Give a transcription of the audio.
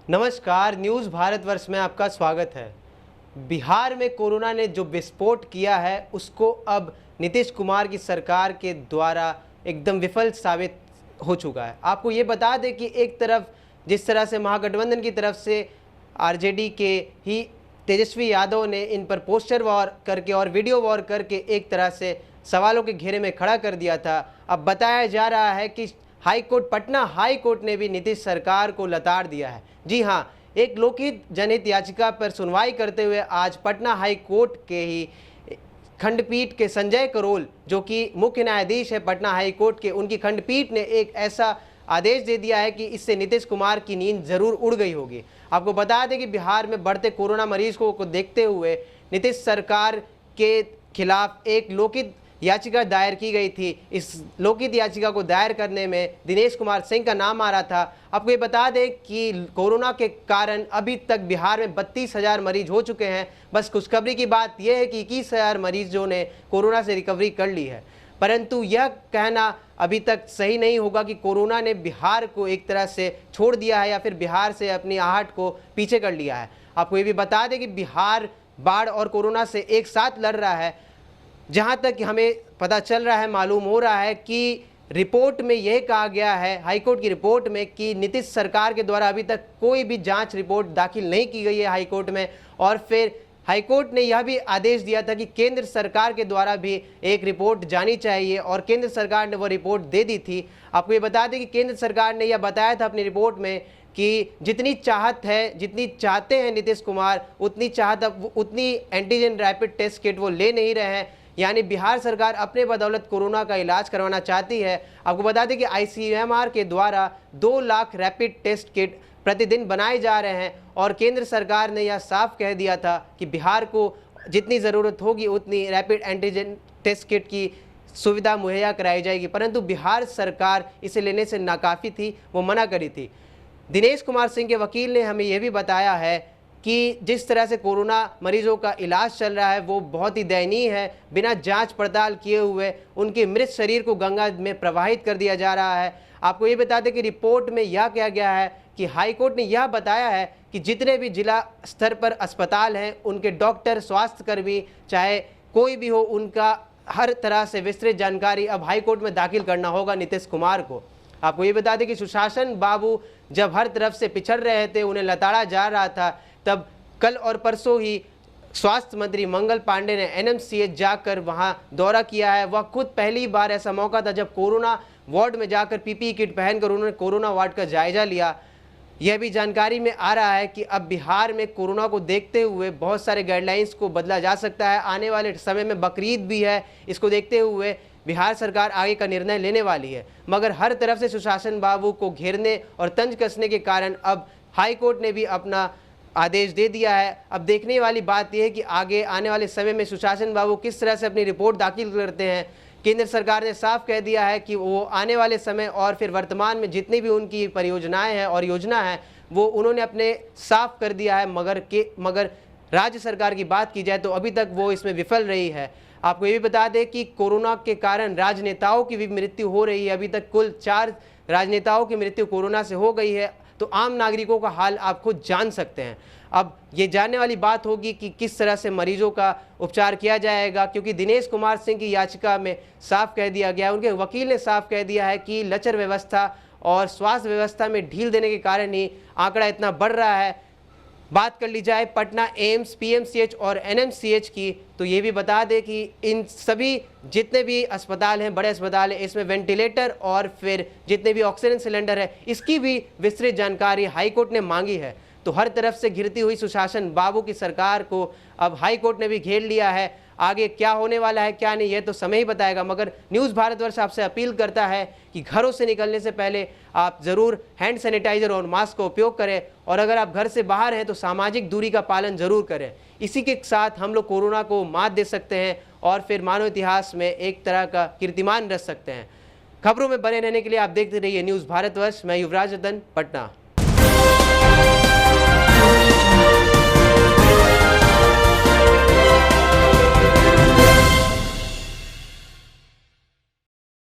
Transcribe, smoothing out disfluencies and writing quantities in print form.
नमस्कार, न्यूज़ भारतवर्ष में आपका स्वागत है। बिहार में कोरोना ने जो विस्फोट किया है उसको अब नीतीश कुमार की सरकार के द्वारा एकदम विफल साबित हो चुका है। आपको ये बता दें कि एक तरफ जिस तरह से महागठबंधन की तरफ से आरजेडी के ही तेजस्वी यादव ने इन पर पोस्टर वॉर करके और वीडियो वॉर करके एक तरह से सवालों के घेरे में खड़ा कर दिया था, अब बताया जा रहा है कि पटना हाई कोर्ट ने भी नीतीश सरकार को लताड़ दिया है। जी हाँ, एक लोकहित जनहित याचिका पर सुनवाई करते हुए आज पटना हाई कोर्ट के ही खंडपीठ के संजय करोल, जो कि मुख्य न्यायाधीश है पटना हाई कोर्ट के, उनकी खंडपीठ ने एक ऐसा आदेश दे दिया है कि इससे नीतीश कुमार की नींद जरूर उड़ गई होगी। आपको बता दें कि बिहार में बढ़ते कोरोना मरीज को देखते हुए नीतीश सरकार के खिलाफ एक लोकहित याचिका दायर की गई थी। इस लोकहित याचिका को दायर करने में दिनेश कुमार सिंह का नाम आ रहा था। आपको ये बता दें कि कोरोना के कारण अभी तक बिहार में 32,000 मरीज हो चुके हैं। बस खुशखबरी की बात यह है कि 21,000 मरीजों ने कोरोना से रिकवरी कर ली है, परंतु यह कहना अभी तक सही नहीं होगा कि कोरोना ने बिहार को एक तरह से छोड़ दिया है या फिर बिहार से अपनी आहट को पीछे कर लिया है। आपको ये भी बता दें कि बिहार बाढ़ और कोरोना से एक साथ लड़ रहा है। जहां तक हमें पता चल रहा है, मालूम हो रहा है कि रिपोर्ट में यह कहा गया है, हाईकोर्ट की रिपोर्ट में, कि नीतीश सरकार के द्वारा अभी तक कोई भी जांच रिपोर्ट दाखिल नहीं की गई है हाईकोर्ट में। और फिर हाईकोर्ट ने यह भी आदेश दिया था कि केंद्र सरकार के द्वारा भी एक रिपोर्ट जानी चाहिए और केंद्र सरकार ने वो रिपोर्ट दे दी थी। आपको ये बता दें कि केंद्र सरकार ने यह बताया था अपनी रिपोर्ट में कि जितनी चाहत है, जितनी चाहते हैं नीतीश कुमार, उतनी चाहत अब उतनी एंटीजन रैपिड टेस्ट किट वो ले नहीं रहे हैं। यानी बिहार सरकार अपने बदौलत कोरोना का इलाज करवाना चाहती है। आपको बता दें कि आईसीएमआर के द्वारा 2 लाख रैपिड टेस्ट किट प्रतिदिन बनाए जा रहे हैं और केंद्र सरकार ने यह साफ कह दिया था कि बिहार को जितनी ज़रूरत होगी उतनी रैपिड एंटीजन टेस्ट किट की सुविधा मुहैया कराई जाएगी, परंतु बिहार सरकार इसे लेने से नाकाफ़ी थी, वो मना करी थी। दिनेश कुमार सिंह के वकील ने हमें यह भी बताया है कि जिस तरह से कोरोना मरीजों का इलाज चल रहा है वो बहुत ही दयनीय है। बिना जांच पड़ताल किए हुए उनके मृत शरीर को गंगा में प्रवाहित कर दिया जा रहा है। आपको ये बता दें कि रिपोर्ट में यह कहा गया है कि हाईकोर्ट ने यह बताया है कि जितने भी जिला स्तर पर अस्पताल हैं उनके डॉक्टर, स्वास्थ्यकर्मी, चाहे कोई भी हो, उनका हर तरह से विस्तृत जानकारी अब हाईकोर्ट में दाखिल करना होगा नीतीश कुमार को। आपको ये बता दें कि सुशासन बाबू जब हर तरफ से पिछड़ रहे थे, उन्हें लताड़ा जा रहा था, तब कल और परसों ही स्वास्थ्य मंत्री मंगल पांडे ने एनएमसीएच जाकर वहां दौरा किया है। वह खुद पहली बार ऐसा मौका था जब कोरोना वार्ड में जाकर पीपीई किट पहनकर उन्होंने कोरोना वार्ड का जायजा लिया। यह भी जानकारी में आ रहा है कि अब बिहार में कोरोना को देखते हुए बहुत सारे गाइडलाइंस को बदला जा सकता है। आने वाले समय में बकरीद भी है, इसको देखते हुए बिहार सरकार आगे का निर्णय लेने वाली है। मगर हर तरफ से सुशासन बाबू को घेरने और तंज कसने के कारण अब हाईकोर्ट ने भी अपना आदेश दे दिया है। अब देखने वाली बात यह है कि आगे आने वाले समय में सुशासन बाबू किस तरह से अपनी रिपोर्ट दाखिल करते हैं। केंद्र सरकार ने साफ कह दिया है कि वो आने वाले समय और फिर वर्तमान में जितनी भी उनकी परियोजनाएं हैं और योजना है वो उन्होंने अपने साफ कर दिया है। मगर राज्य सरकार की बात की जाए तो अभी तक वो इसमें विफल रही है। आपको ये भी बता दें कि कोरोना के कारण राजनेताओं की भी मृत्यु हो रही है। अभी तक कुल 4 राजनेताओं की मृत्यु कोरोना से हो गई है। तो आम नागरिकों का हाल आप खुद जान सकते हैं। अब ये जानने वाली बात होगी कि किस तरह से मरीजों का उपचार किया जाएगा, क्योंकि दिनेश कुमार सिंह की याचिका में साफ कह दिया गया, उनके वकील ने साफ कह दिया है कि लचर व्यवस्था और स्वास्थ्य व्यवस्था में ढील देने के कारण ही आंकड़ा इतना बढ़ रहा है। बात कर ली जाए पटना एम्स, पीएमसीएच और एनएमसीएच की, तो ये भी बता दें कि इन सभी जितने भी अस्पताल हैं, बड़े अस्पताल हैं, इसमें वेंटिलेटर और फिर जितने भी ऑक्सीजन सिलेंडर है, इसकी भी विस्तृत जानकारी हाईकोर्ट ने मांगी है। तो हर तरफ से घिरती हुई सुशासन बाबू की सरकार को अब हाईकोर्ट ने भी घेर लिया है। आगे क्या होने वाला है क्या नहीं, यह तो समय ही बताएगा। मगर न्यूज़ भारतवर्ष आपसे अपील करता है कि घरों से निकलने से पहले आप ज़रूर हैंड सैनिटाइजर और मास्क का उपयोग करें, और अगर आप घर से बाहर हैं तो सामाजिक दूरी का पालन जरूर करें। इसी के साथ हम लोग कोरोना को मात दे सकते हैं और फिर मानव इतिहास में एक तरह का कीर्तिमान रच सकते हैं। खबरों में बने रहने के लिए आप देखते रहिए न्यूज़ भारतवर्ष। मैं युवराज रतन, पटना।